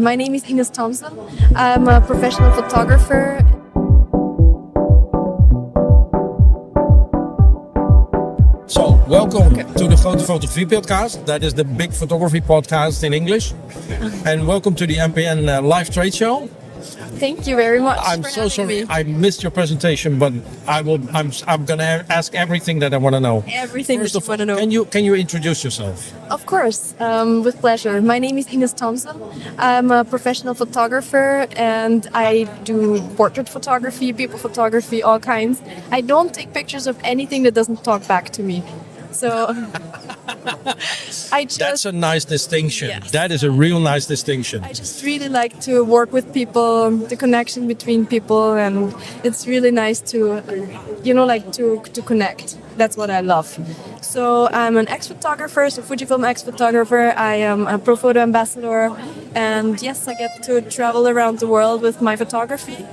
My name is Ines Thomson. I'm a professional photographer. So, welcome to the Grote Fotografie podcast. That is the big photography podcast in English. And welcome to the MPN live trade show. Thank you very much. I'm so sorry I missed your presentation, but I'm gonna ask everything that I want to know. Everything First that of you want to all, know. can you introduce yourself? Of course, with pleasure. My name is Ines Thomson. I'm a professional photographer and I do portrait photography, people photography, all kinds. I don't take pictures of anything that doesn't talk back to me. So That's a nice distinction. Yes. That is a real nice distinction. I just really like to work with people, the connection between people, and it's really nice to, to connect. That's what I love. So I'm an ex-photographer, so Fujifilm ex-photographer. I am a Pro Photo ambassador, and yes, I get to travel around the world with my photography.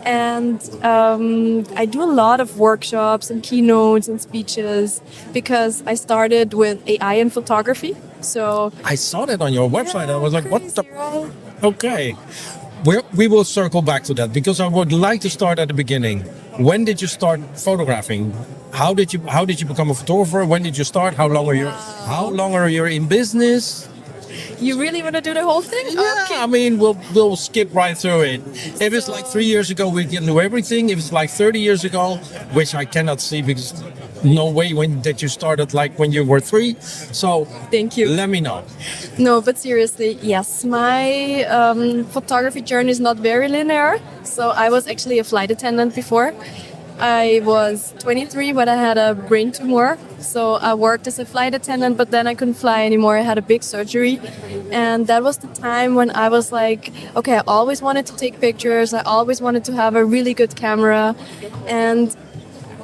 And I do a lot of workshops and keynotes and speeches because I started with AI in photography. So I saw that on your website. I was like, what the? right? Okay. We will circle back to that because I would like to start at the beginning. When did you start photographing? How did you become a photographer? When did you start? How long are you in business? You really want to do the whole thing? Yeah, Okay. I mean, we'll skip right through it. If it's like 3 years ago, we can do everything. If it's like 30 years ago, which I cannot see because no way that you started like when you were 3. So Thank you. let me know. No, but seriously, yes, my photography journey is not very linear. So I was actually a flight attendant before. I was 23 when I had a brain tumor. So I worked as a flight attendant, but then I couldn't fly anymore. I had a big surgery. And that was the time when I was like, okay, I always wanted to take pictures. I always wanted to have a really good camera. And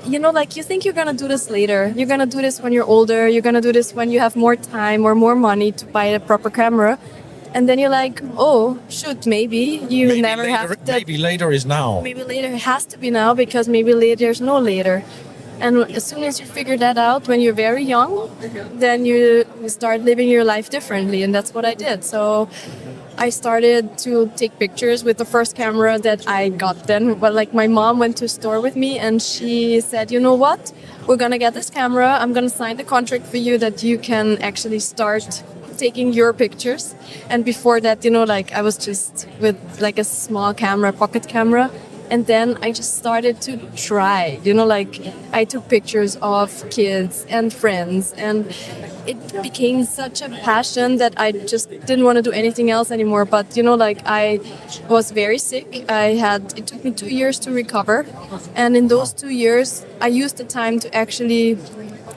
you think you're going to do this later. You're going to do this when you're older. You're going to do this when you have more time or more money to buy a proper camera. And then you're like, oh, shoot, maybe you never have that. Maybe later is now. Maybe later it has to be now because maybe there's no later. And as soon as you figure that out when you're very young, then you start living your life differently. And that's what I did. So I started to take pictures with the first camera that I got then. But like my mom went to a store with me and she said, you know what? We're going to get this camera. I'm going to sign the contract for you that you can actually start taking your pictures. And before that, I was just with like a small camera, pocket camera. And then I just started to try, I took pictures of kids and friends and it became such a passion that I just didn't want to do anything else anymore. But, I was very sick. It took me 2 years to recover. And in those 2 years, I used the time to actually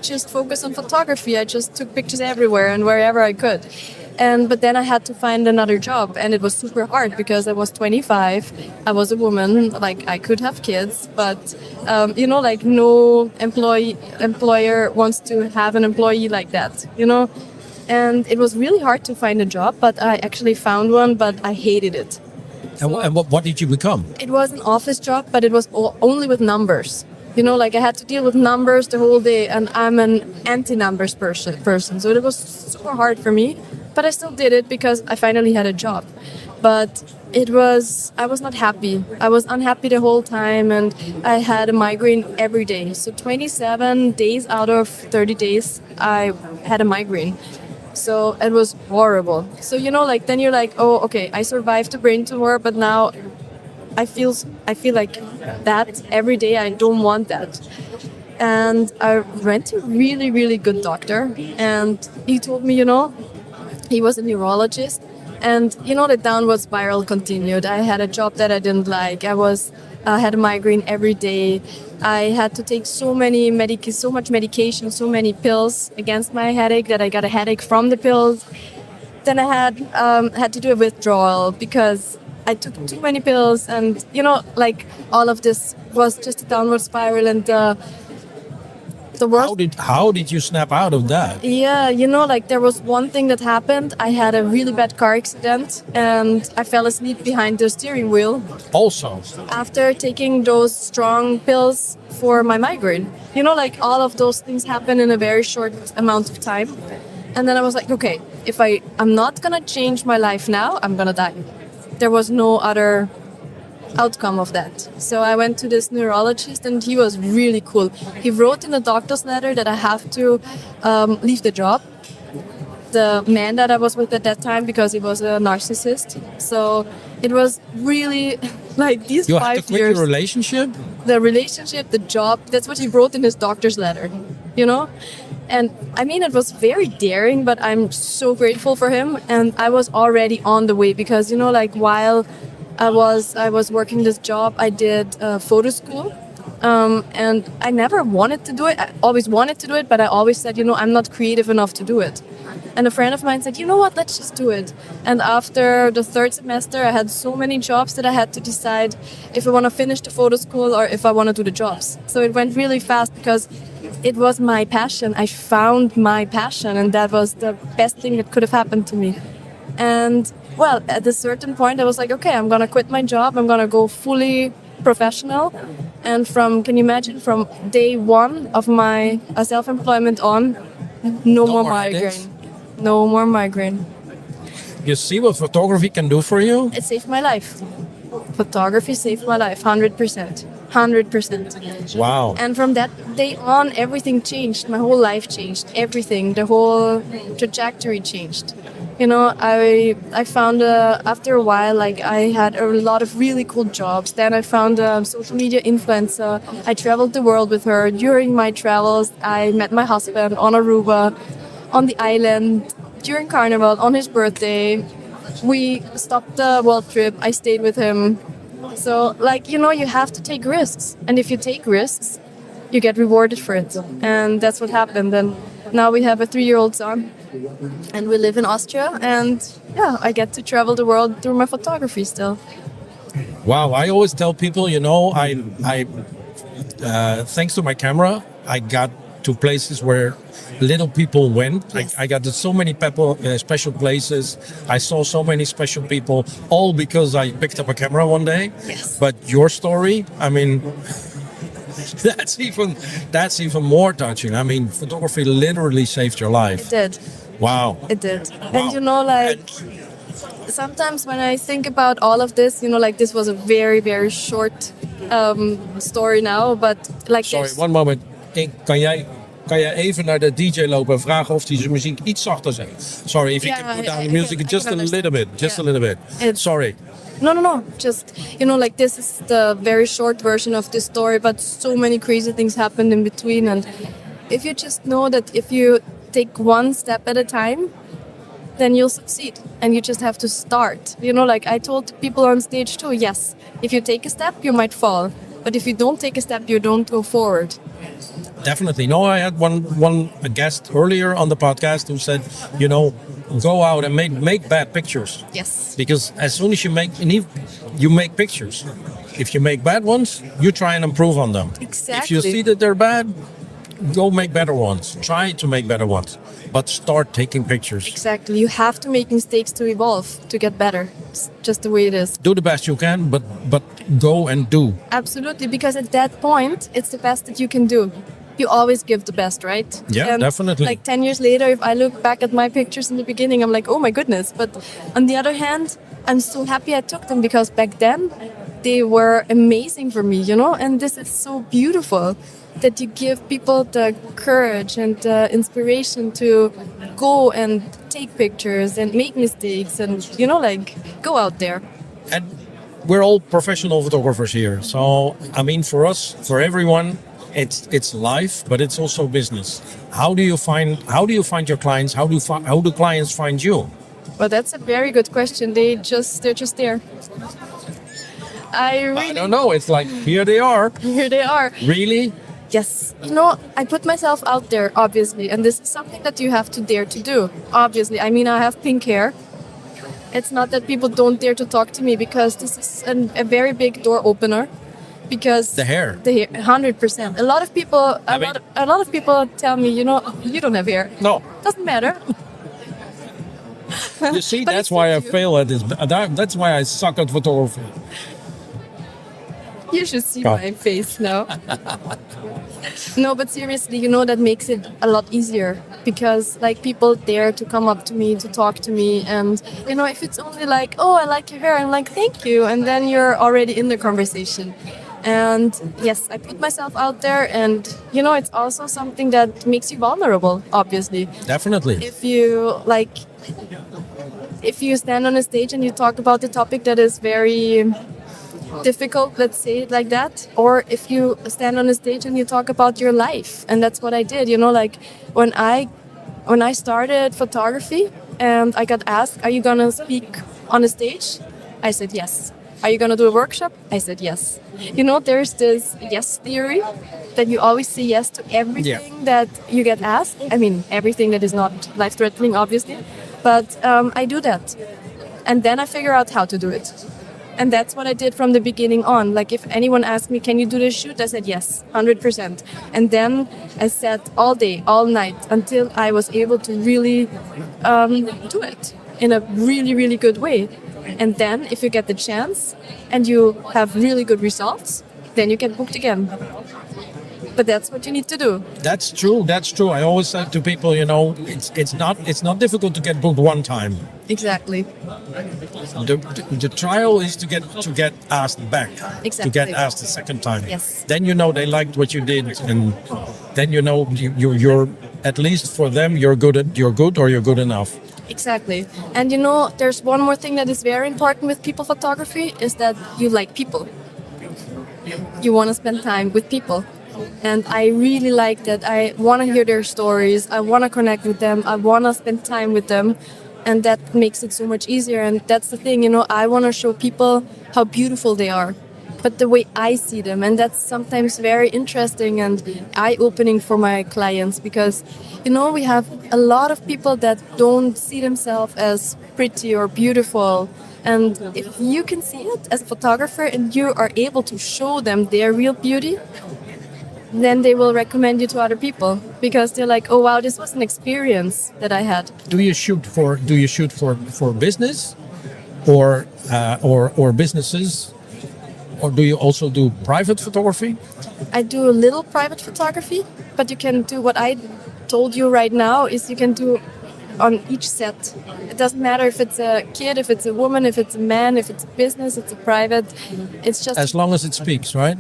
just focus on photography. I just took pictures everywhere and wherever I could. But then I had to find another job and it was super hard because I was 25. I was a woman, I could have kids, but no employer wants to have an employee like that, And it was really hard to find a job, but I actually found one, but I hated it. And what did you become? It was an office job, but it was only with numbers. I had to deal with numbers the whole day, and I'm an anti-numbers person. So it was super hard for me, but I still did it because I finally had a job. But I was not happy. I was unhappy the whole time, and I had a migraine every day. So 27 days out of 30 days, I had a migraine. So it was horrible. So, then you're like, oh, okay, I survived the brain tumor, but now I feel like that every day. I don't want that. And I went to a really, really good doctor. And he told me, he was a neurologist. And, the downward spiral continued. I had a job that I didn't like. I had a migraine every day. I had to take so much medication, so many pills against my headache that I got a headache from the pills. Then I had to do a withdrawal because I took too many pills, and all of this was just a downward spiral, and the worst. How did you snap out of that? Yeah, there was one thing that happened. I had a really bad car accident, and I fell asleep behind the steering wheel. Also, After taking those strong pills for my migraine, all of those things happen in a very short amount of time. And then I was like, okay, if I'm not gonna change my life now, I'm gonna die. there was no other outcome of that. So I went to this neurologist, and he was really cool. He wrote in a doctor's letter that I have to leave the job. The man that I was with at that time, because he was a narcissist. So it was really like these You 5 have to quit years. your relationship? The relationship, the job, that's what he wrote in his doctor's letter, you know? And I mean, it was very daring, but I'm so grateful for him. And I was already on the way because, you know, like while I was working this job, I did photo school. And I never wanted to do it. I always wanted to do it, but I always said, you know, I'm not creative enough to do it. And a friend of mine said, you know what, let's just do it. And after the 3rd semester, I had so many jobs that I had to decide if I want to finish the photo school or if I want to do the jobs. So it went really fast because it was my passion. I found my passion, and that was the best thing that could have happened to me. And well, at a certain point, I was like, okay, I'm going to quit my job. I'm going to go fully professional. And can you imagine, from day 1 of my self-employment on, no more migraine. No more migraine. You see what photography can do for you? It saved my life. Photography saved my life, 100%. 100%. Wow. And from that day on, everything changed. My whole life changed. Everything. The whole trajectory changed. You know, I found after a while, like I had a lot of really cool jobs. Then I found a social media influencer. I traveled the world with her. During my travels, I met my husband on Aruba, on the island, during Carnival, on his birthday. We stopped the world trip. I stayed with him. So, like, you know, you have to take risks. And if you take risks, you get rewarded for it. And that's what happened. And now we have a 3-year-old son. And we live in Austria. And yeah, I get to travel the world through my photography still. Wow. I always tell people, you know, I thanks to my camera, I got to places where little people went. Yes. I got to so many people, special places. I saw so many special people, all because I picked up a camera one day. Yes. But your story, I mean, that's even more touching. I mean, photography literally saved your life. It did. Wow. It did. And you know, like, sometimes when I think about all of this, you know, like, this was a very, very short story now, but like... Sorry, one moment. Kan jij even naar de DJ lopen en vragen of hij zijn muziek iets zachter zet? Sorry, if you can put down the music just a little bit. Just a little bit. Sorry. No. Just, you know, like, this is the very short version of this story, but so many crazy things happened in between. And if you just know that if you take one step at a time, then you'll succeed. And you just have to start. You know, like I told people on stage too, yes, if you take a step, you might fall. But if you don't take a step, you don't go forward. Definitely. No, I had a guest earlier on the podcast who said, you know, go out and make bad pictures. Yes. Because as soon as you make pictures. If you make bad ones, you try and improve on them. Exactly. If you see that they're bad, go make better ones. Try to make better ones. But start taking pictures. Exactly. You have to make mistakes to evolve, to get better. It's just the way it is. Do the best you can, but go and do. Absolutely, because at that point, it's the best that you can do. You always give the best, right? Yeah, and definitely. Like 10 years later, if I look back at my pictures in the beginning, I'm like, oh my goodness. But on the other hand, I'm so happy I took them because back then, they were amazing for me, you know? And this is so beautiful that you give people the courage and the inspiration to go and take pictures and make mistakes and, you know, like, go out there. And we're all professional photographers here. So, I mean, for us, for everyone, it's life, but it's also business. How do you find your clients? How do clients find you? Well, that's a very good question. They're just there. I don't know. It's like, here they are. Here they are. Really? Yes. You know, I put myself out there, obviously, and this is something that you have to dare to do, obviously. I mean, I have pink hair. It's not that people don't dare to talk to me because this is a very big door opener. Because the hair, 100%. A lot of people tell me, you know, you don't have hair. No, doesn't matter. You see, that's why I fail at this. That's why I suck at photography. You should see Go. my face now. No, but seriously, that makes it a lot easier because like people dare to come up to me, to talk to me. And, if it's only like, oh, I like your hair, I'm like, thank you. And then you're already in the conversation. And yes, I put myself out there and, it's also something that makes you vulnerable, obviously. Definitely. If you stand on a stage and you talk about the topic that is very difficult, let's say it like that, or if you stand on a stage and you talk about your life, and that's what I did. Like when I started photography and I got asked, are you gonna speak on a stage? I said yes. Are you gonna do a workshop? I said yes. There's this yes theory that you always say yes to everything that you get asked. I mean, everything that is not life-threatening, obviously, but I do that, and then I figure out how to do it. And that's what I did from the beginning on. Like if anyone asked me, can you do this shoot? I said yes, 100%. And then I sat all day, all night until I was able to really do it in a really, really good way. And then if you get the chance and you have really good results, then you get booked again. But that's what you need to do. That's true. I always say to people, it's not difficult to get booked one time. Exactly. The trial is to get asked back. Exactly. To get asked a second time. Yes. Then they liked what you did, and then you're at least for them you're good or you're good enough. Exactly. And there's one more thing that is very important with people photography is that you like people. You want to spend time with people. And I really like that. I want to hear their stories. I want to connect with them. I want to spend time with them. And that makes it so much easier. And that's the thing, I want to show people how beautiful they are, but the way I see them. And that's sometimes very interesting and eye-opening for my clients because, we have a lot of people that don't see themselves as pretty or beautiful. And if you can see it as a photographer and you are able to show them their real beauty, then they will recommend you to other people because they're like, oh wow, this was an experience that I had. Do you shoot for business or businesses, or do you also do private photography? I do a little private photography, but you can do what I told you right now is you can do on each set. It doesn't matter if it's a kid, if it's a woman, if it's a man, if it's a business, it's a private. It's just as long as it speaks, right?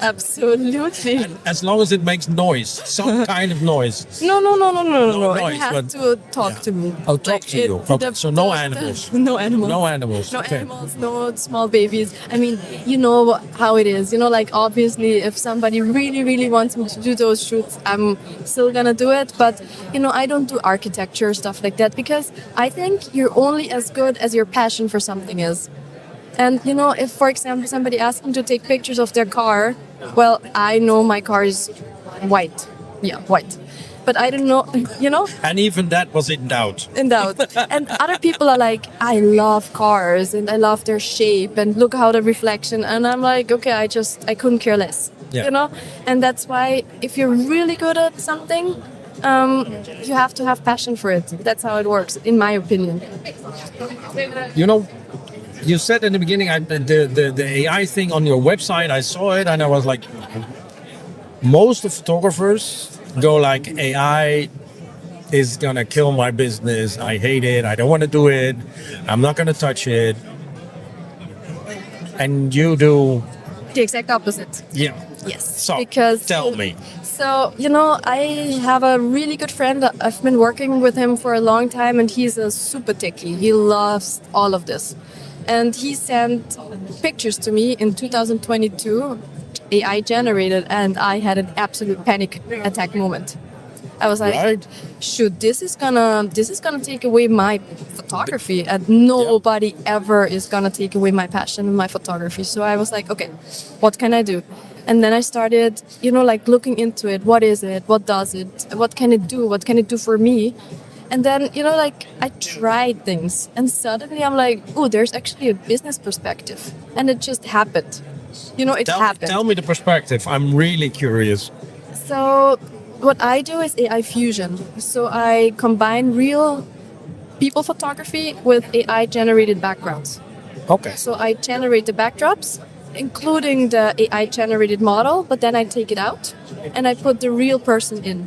Absolutely. As long as it makes noise, some kind of noise. No. Noise, it has to talk to me. Oh, talk to you. Okay. So no animals. No animals. No animals. No okay. animals, no small babies. I mean, you know how it is. Like obviously if somebody really, really wants me to do those shoots, I'm still gonna do it. But, I don't do architecture, stuff like that, because I think you're only as good as your passion for something is. And, if, for example, somebody asks me to take pictures of their car, well, I know my car is white. Yeah, white. But I don't know, And even that was in doubt. In doubt. And other people are like, I love cars and I love their shape and look how the reflection. And I'm like, okay, I couldn't care less. Yeah. And that's why if you're really good at something, you have to have passion for it. That's how it works, in my opinion. You said in the beginning the AI thing on your website. I saw it and I was like, most of photographers go like, AI is gonna kill my business. I hate it. I don't want to do it. I'm not gonna touch it. And you do the exact opposite. Yeah. Yes. So because tell me. So, I have a really good friend. I've been working with him for a long time and he's a super techie. He loves all of this. And he sent pictures to me in 2022, AI generated, and I had an absolute panic attack moment. I was like, Right. shoot, this is gonna take away my photography, and nobody ever is gonna take away my passion and my photography. So I was like, okay, what can I do? And then I started, looking into it. What is it? What does it? What can it do? What can it do for me? And then, I tried things and suddenly I'm like, oh, there's actually a business perspective. And it just happened. It happened. Tell me the perspective. I'm really curious. So what I do is AI fusion. So I combine real people photography with AI generated backgrounds. Okay. So I generate the backdrops including the AI generated model, but then I take it out and I put the real person in.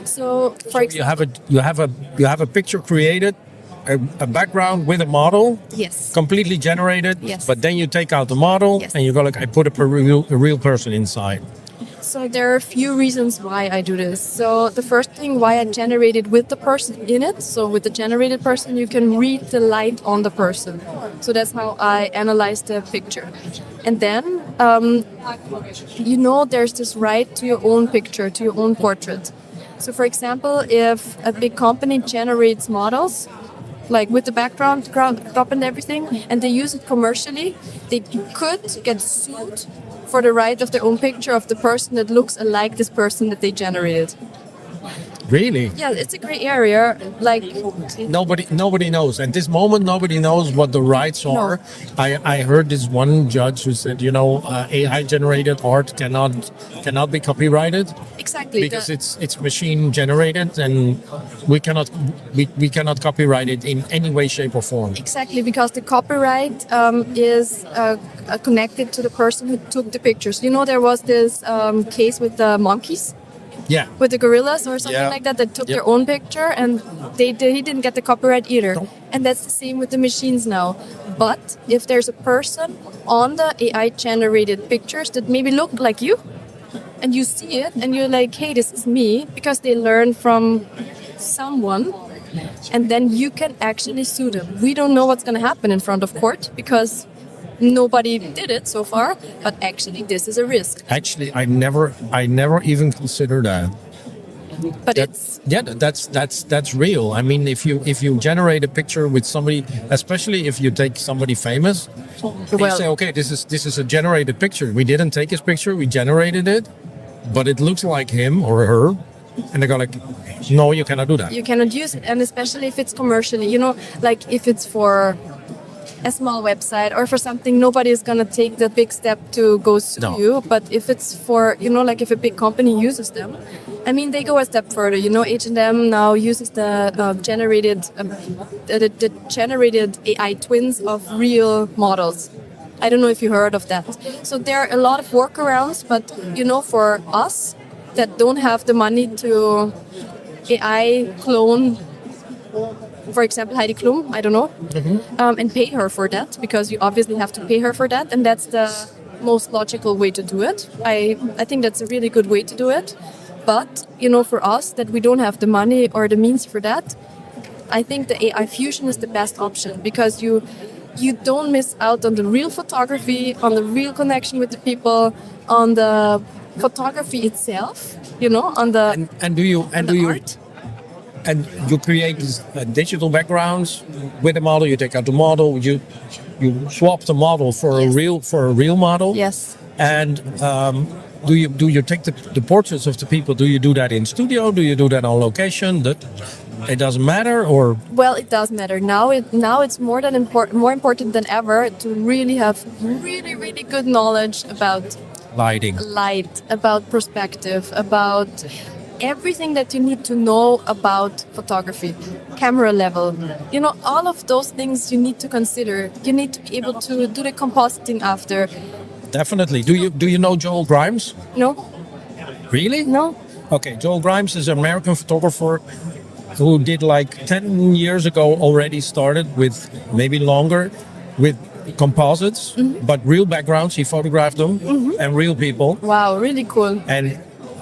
So for example, you have a picture created, a background with a model, yes, completely generated. Yes. But then you take out the model, Yes. and you go like, I put a real person inside. so there are a few reasons why I do this. So the first thing, why I generated with the person in it. So with the generated person, you can read the light on the person. So that's how I analyze the picture. And then, there's this right to your own picture, to your own portrait. So for example, if a big company generates models, like with the background, crop and everything, and they use it commercially, they could get sued for the right of their own picture of the person that looks alike this person that they generated. Really? Yeah, it's a gray area. Like Nobody knows. At this moment, nobody knows what the rights are. I heard this one judge who said, AI generated art cannot be copyrighted exactly because it's machine generated, and we cannot copyright it in any way, shape, or form. exactly because the copyright is connected to the person who took the pictures. There was this case with the monkeys. Yeah. With the gorillas or something Yeah. like that took Yep. their own picture, and he didn't get the copyright either. No. And that's the same with the machines now. But if there's a person on the AI generated pictures that maybe look like you, and you see it and you're like, hey, this is me, because they learn from someone, and then you can actually sue them. We don't know what's going to happen in front of court because nobody did it so far, but actually this is a risk. Actually, I never even considered that. But it's That's real. I mean, if you generate a picture with somebody, especially if you take somebody famous, you say, okay, this is a generated picture. We didn't take his picture, we generated it, but it looks like him or her, and they go like, no, you cannot do that. you cannot use it, and especially if it's commercially, like if it's for a small website or for something, nobody is going to take the big step to go sue No. you. But if it's for, like if a big company uses them, I mean, they go a step further. H&M now uses the generated AI twins of real models. I don't know if you heard of that. So there are a lot of workarounds, but for us that don't have the money to AI clone, for example, Heidi Klum, I don't know, and pay her for that, because you obviously have to pay her for that, and that's the most logical way to do it. I think that's a really good way to do it. But, for us that we don't have the money or the means for that, I think the AI fusion is the best option, because you don't miss out on the real photography, on the real connection with the people, on the photography itself, on the art. And you create these digital backgrounds with the model. You take out the model. You swap the model for a real model. Yes. And do you take the portraits of the people? Do you do that in studio? Do you do that on location? It doesn't matter, or Well, it does matter now. It's more important than ever to really have really, really good knowledge about lighting. light, about perspective, about everything that you need to know about photography, camera level. All of those things you need to consider. You need to be able to do the compositing after. Definitely. Do you know Joel Grimes? No? Really? No? Okay, Joel Grimes is an American photographer who did like 10 years ago already started with, maybe longer, with composites, but real backgrounds. He photographed them and real people. Wow, really cool. And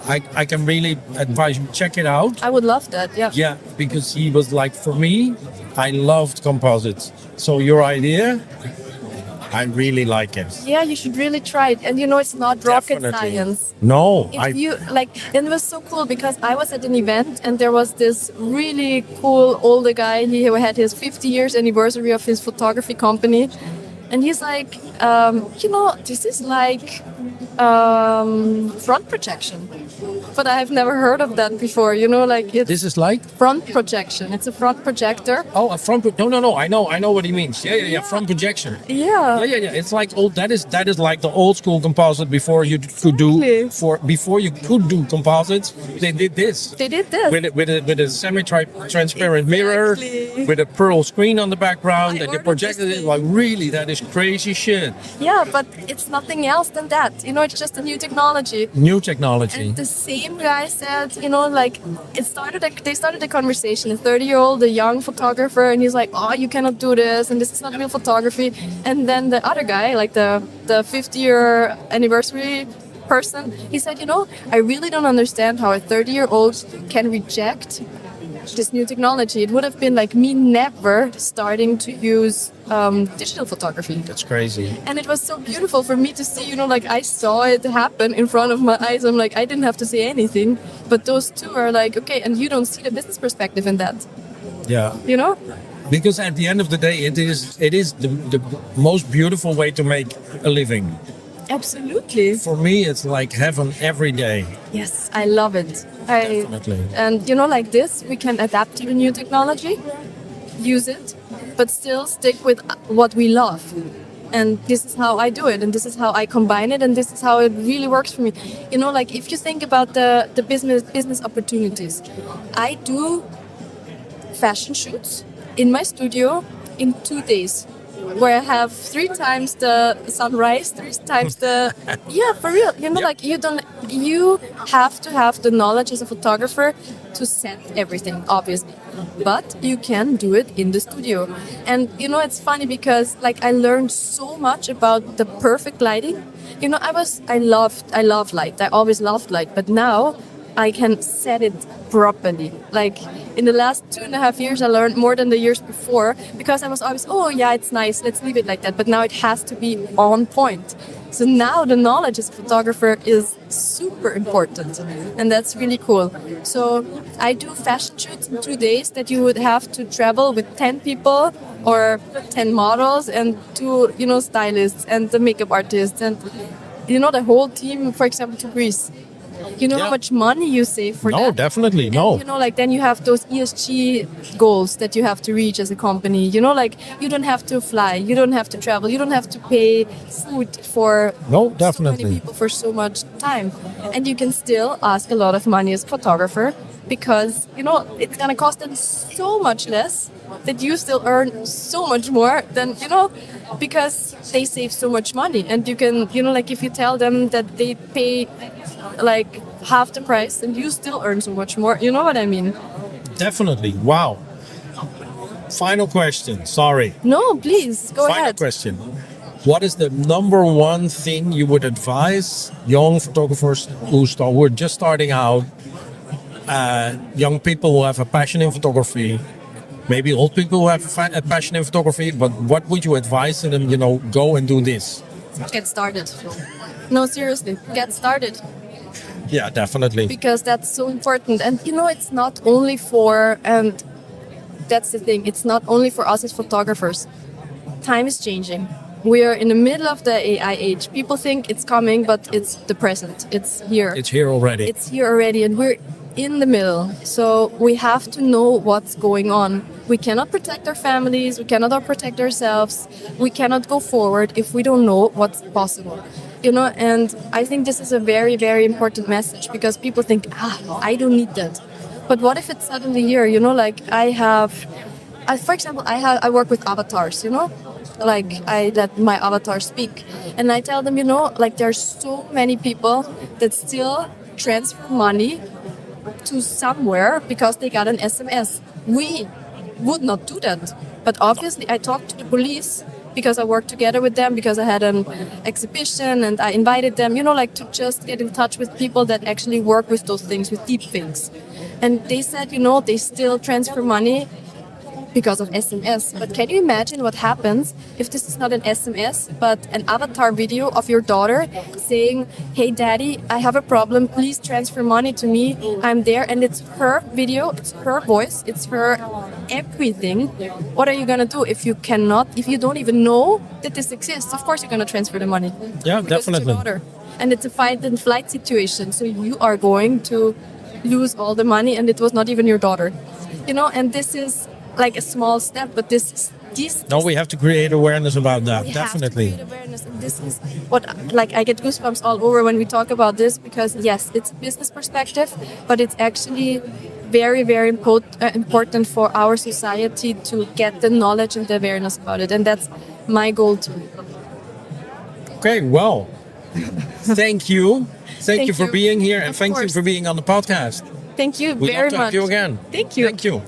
I can really advise you, check it out. I would love that, yeah. Yeah, because he was like, for me, I loved composites. So your idea, I really like it. Yeah, you should really try it. And it's not rocket Definitely. science. No, And it was so cool because I was at an event and there was this really cool older guy. He had his 50 years anniversary of his photography company. And he's like, this is like front projection. But I have never heard of that before. This is like? Front projection. It's a front projector. Oh, a front. No. I know what he means. Yeah. Front projection. Yeah. Yeah. It's like old. That is like the old school composite before you could before you could do composites. They did this. They did this. With a semi-transparent mirror, with a pearl screen on the background, and they projected it. Like, really, that is is crazy shit. Yeah, but it's nothing else than that. You know, it's just a new technology. New technology. And the same guy said, you know, like they started a conversation, a 30-year-old, a young photographer, and he's like, oh, you cannot do this, and this is not real photography. And then the other guy, like the 50-year anniversary person, he said, you know, I really don't understand how a 30-year-old can reject this new technology. It would have been like me never starting to use digital photography. That's crazy. And it was so beautiful for me to see, you know, like I saw it happen in front of my eyes. I'm like, I didn't have to say anything, but those two are like, okay, and you don't see the business perspective in that. Yeah. You know? Because at the end of the day, it is the most beautiful way to make a living. Absolutely. For me, it's like heaven every day. Yes, I love it. Definitely. And you know, like this, we can adapt to the new technology, use it, but still stick with what we love. And this is how I do it, and this is how I combine it, and this is how it really works for me. You know, like if you think about the business opportunities, I do fashion shoots in my studio in 2 days, where I have 3 times the sunrise, 3 times the yeah, for real. You know, like you have to have the knowledge as a photographer to set everything, obviously, but you can do it in the studio. And you know, it's funny because like I learned so much about the perfect lighting. You know, I love light. I always loved light, but now I can set it properly. Like in the last 2.5 years, I learned more than the years before, because I was always, oh yeah, it's nice, let's leave it like that. But now it has to be on point. So now the knowledge as a photographer is super important, and that's really cool. So I do fashion shoots in 2 days that you would have to travel with 10 people or 10 models and 2, you know, stylists and the makeup artists and, you know, the whole team, for example, to Greece. You know how much money you save for that? No, definitely, no. And, you know, like then you have those ESG goals that you have to reach as a company. You know, like you don't have to fly, you don't have to travel, you don't have to pay food for so many people for so much time. And you can still ask a lot of money as a photographer because, you know, it's going to cost them so much less that you still earn so much more than, you know, because they save so much money. And you can, you know, like if you tell them that they pay like half the price and you still earn so much more, you know what I mean? Definitely. Wow. Final question. Sorry. No, please go Final ahead. question. What is the number one thing you would advise young photographers who are just starting out, young people who have a passion in photography, maybe old people who have a passion in photography, but what would you advise them, you know, go and do this? Get started. No, seriously, get started. Yeah, definitely. Because that's so important. And you know, it's not only for, and that's the thing, it's not only for us as photographers. Time is changing. We are in the middle of the AI age. People think it's coming, but it's the present. It's here. It's here already. It's here already, and we're in the middle. So we have to know what's going on. We cannot protect our families. We cannot protect ourselves. We cannot go forward if we don't know what's possible. You know, and I think this is a very, very important message because people think, I don't need that. But what if it's suddenly here? You know, like for example, I work with avatars, you know, like I let my avatar speak. And I tell them, you know, like there's so many people that still transfer money to somewhere because they got an SMS. We would not do that. But obviously I talked to the police because I worked together with them, because I had an exhibition and I invited them, you know, like to just get in touch with people that actually work with those things, with deep things. And they said, you know, they still transfer money because of SMS. But can you imagine what happens if this is not an SMS, but an avatar video of your daughter saying, hey, daddy, I have a problem. Please transfer money to me. I'm there. And it's her video. It's her voice. It's her everything. What are you going to do if you don't even know that this exists? Of course, you're going to transfer the money. Yeah, because definitely. It's your daughter. And it's a fight and flight situation. So you are going to lose all the money, and it was not even your daughter. You know, and this is like a small step, but this we have to create awareness about that. Definitely. Have to create awareness, and this is what, like, I get goosebumps all over when we talk about this, because yes, it's a business perspective, but it's actually very, very important for our society to get the knowledge and the awareness about it. And that's my goal too. Okay, well, thank you. Thank you for you. being here, and Of thank you course. for being on the podcast. Thank you We'd very love to much. have you again. Thank you. Thank you.